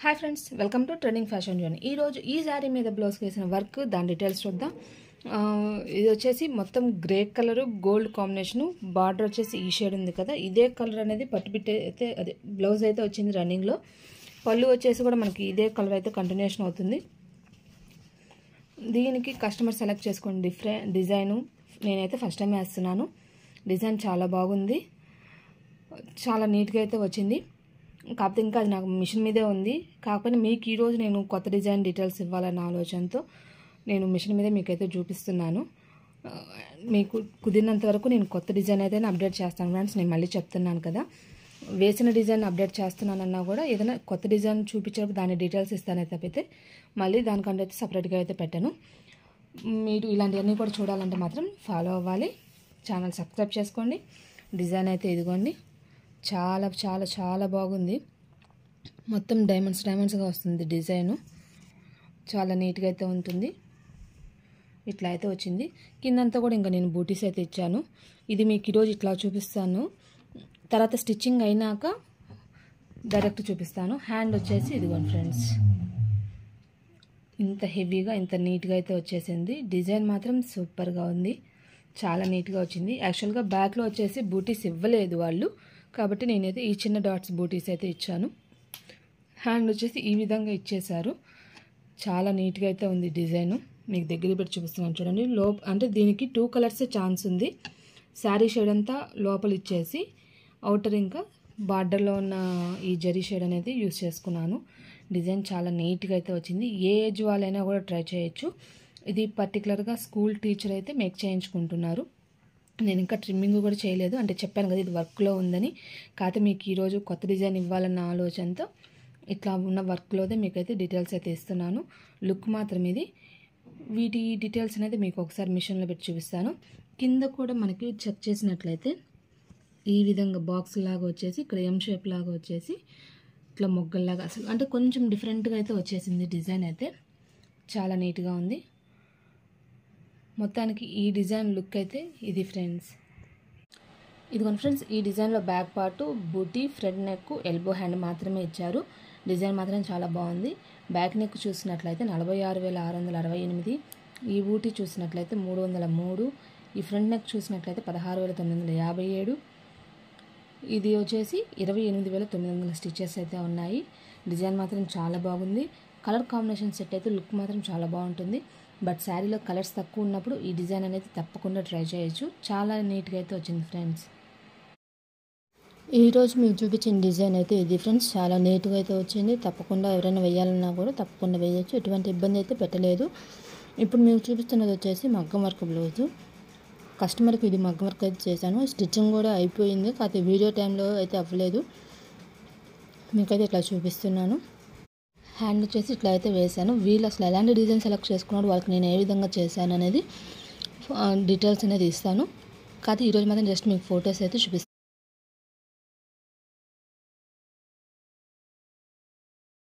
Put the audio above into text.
Hi friends, welcome to trending fashion zone. ఈరోజు ఈ శారీ మీద బ్లౌజ్కి వేసిన వర్క్, దాని డీటెయిల్స్ చూద్దాం. ఇది వచ్చేసి మొత్తం grey colour gold combination. Border వచ్చేసి ఈ షేడ్ ఉంది కదా, ఇదే కలర్ అనేది పట్టుబిట్ అయితే అదే బ్లౌజ్ అయితే వచ్చింది రన్నింగ్లో. పళ్ళు వచ్చేసి కూడా మనకి ఇదే కలర్ అయితే కంటిన్యూషన్ అవుతుంది. దీనికి కస్టమర్ సెలెక్ట్ చేసుకోండి డిఫరెంట్ డిజైను. నేనైతే ఫస్ట్ టైం వేస్తున్నాను. డిజైన్ చాలా బాగుంది, చాలా నీట్గా అయితే వచ్చింది. కాకపోతే ఇంకా అది నాకు మిషన్ మీదే ఉంది. కాకపోతే మీకు ఈరోజు నేను కొత్త డిజైన్ డీటెయిల్స్ ఇవ్వాలన్న ఆలోచనతో నేను మిషన్ మీదే మీకైతే చూపిస్తున్నాను. మీకు కుదిరినంత వరకు నేను కొత్త డిజైన్ అయితే అప్డేట్ చేస్తాను ఫ్రెండ్స్. నేను మళ్ళీ చెప్తున్నాను కదా, వేసిన డిజైన్ అప్డేట్ చేస్తున్నానన్నా కూడా ఏదైనా కొత్త డిజైన్ చూపించేటప్పుడు దాని డీటెయిల్స్ ఇస్తానే తప్పితే మళ్ళీ దానికంటే అయితే సపరేట్గా అయితే పెట్టాను. మీరు ఇలాంటివన్నీ కూడా చూడాలంటే మాత్రం ఫాలో అవ్వాలి, ఛానల్ సబ్స్క్రైబ్ చేసుకోండి. డిజైన్ అయితే ఇదిగోండి, చాలా చాలా చాలా బాగుంది. మొత్తం డైమండ్స్గా వస్తుంది డిజైను. చాలా నీట్గా అయితే ఉంటుంది. ఇట్లా అయితే వచ్చింది. కిందంతా కూడా ఇంకా నేను బూటీస్ అయితే ఇచ్చాను. ఇది మీకు ఈరోజు ఇట్లా చూపిస్తాను, తర్వాత స్టిచ్చింగ్ అయినాక డైరెక్ట్ చూపిస్తాను. హ్యాండ్ వచ్చేసి ఇదిగోండి ఫ్రెండ్స్, ఇంత హెవీగా ఇంత నీట్గా అయితే వచ్చేసింది. డిజైన్ మాత్రం సూపర్గా ఉంది, చాలా నీట్గా వచ్చింది. యాక్చువల్గా బ్యాక్లో వచ్చేసి బూటీస్ ఇవ్వలేదు వాళ్ళు, కాబట్టి నేనైతే ఈ చిన్న డాట్స్ బూటీస్ అయితే ఇచ్చాను. హ్యాండ్ వచ్చేసి ఈ విధంగా ఇచ్చేశారు. చాలా నీట్గా అయితే ఉంది డిజైను. మీకు దగ్గర పెట్టి చూపిస్తున్నాను చూడండి. అంటే దీనికి 2 కలర్సే ఛాన్స్ ఉంది. శారీ షేడ్ అంతా లోపల ఇచ్చేసి అవుటర్ ఇంకా బార్డర్లో ఉన్న ఈ జరీ షేడ్ అనేది యూస్ చేసుకున్నాను. డిజైన్ చాలా నీట్గా అయితే వచ్చింది. ఏ ఏజ్ వాళ్ళైనా కూడా ట్రై చేయొచ్చు. ఇది పర్టికులర్గా స్కూల్ టీచర్ అయితే మేక్ చేయించుకుంటున్నారు. నేను ఇంకా ట్రిమ్మింగ్ కూడా చేయలేదు, అంటే చెప్పాను కదా ఇది వర్క్లో ఉందని. కాకపోతే మీకు ఈరోజు కొత్త డిజైన్ ఇవ్వాలన్న ఆలోచనతో ఇట్లా ఉన్న వర్క్లోదే మీకైతే డీటెయిల్స్ అయితే ఇస్తున్నాను. లుక్ మాత్రం ఇది. వీటి డీటెయిల్స్ అనేది మీకు ఒకసారి మిషన్లో పెట్టి చూపిస్తాను. కింద కూడా మనకి చెక్ చేసినట్లయితే ఈ విధంగా బాక్స్ లాగా వచ్చేసి ఇక్కడ ఎం షేప్ లాగా వచ్చేసి ఇట్లా మొగ్గల్లాగా, అసలు అంటే కొంచెం డిఫరెంట్గా అయితే వచ్చేసింది. డిజైన్ అయితే చాలా నీట్గా ఉంది. మొత్తానికి ఈ డిజైన్ లుక్ అయితే ఇది ఫ్రెండ్స్. ఇదిగోండి ఫ్రెండ్స్, ఈ డిజైన్లో బ్యాక్ పార్ట్ బూటీ, ఫ్రంట్ నెక్, ఎల్బో హ్యాండ్ మాత్రమే ఇచ్చారు. డిజైన్ మాత్రం చాలా బాగుంది. బ్యాక్ నెక్ చూసినట్లయితే 46,668, ఈ బూటీ చూసినట్లయితే 303, ఈ ఫ్రంట్ నెక్ చూసినట్లయితే 16,957, ఇది వచ్చేసి 28,900 స్టిచెస్ అయితే ఉన్నాయి. డిజైన్ మాత్రం చాలా బాగుంది. కలర్ కాంబినేషన్ సెట్ అయితే లుక్ మాత్రం చాలా బాగుంటుంది. బట్ శారీలో కలర్స్ తక్కువ ఉన్నప్పుడు ఈ డిజైన్ అనేది తప్పకుండా ట్రై చేయొచ్చు. చాలా నీట్గా అయితే వచ్చింది ఫ్రెండ్స్. ఈరోజు మీకు చూపించిన డిజైన్ అయితే ఇది ఫ్రెండ్స్, చాలా నీట్గా అయితే వచ్చింది. తప్పకుండా ఎవరైనా వేయాలన్నా కూడా తప్పకుండా వేయచ్చు, ఎటువంటి ఇబ్బంది అయితే పెట్టలేదు. ఇప్పుడు మీకు చూపిస్తున్నది వచ్చేసి మగ్గం వర్క్ బ్లౌజు. కస్టమర్కి ఇది మగ్గం వర్క్ అయితే చేశాను. స్టిచ్చింగ్ కూడా అయిపోయింది, కాకపోతే వీడియో టైంలో అయితే అవ్వలేదు. మీకైతే ఇట్లా చూపిస్తున్నాను. హ్యాండ్ వచ్చేసి ఇట్లా అయితే వేశాను. వీళ్ళు అసలు ఎలాంటి డిజైన్ సెలెక్ట్ చేసుకున్నాడు, వాళ్ళకి నేను ఏ విధంగా చేశాను అనేది డీటెయిల్స్ అనేది ఇస్తాను. కాకపోతే ఈరోజు మాత్రం జస్ట్ మీకు ఫొటోస్ అయితే చూపిస్తాను.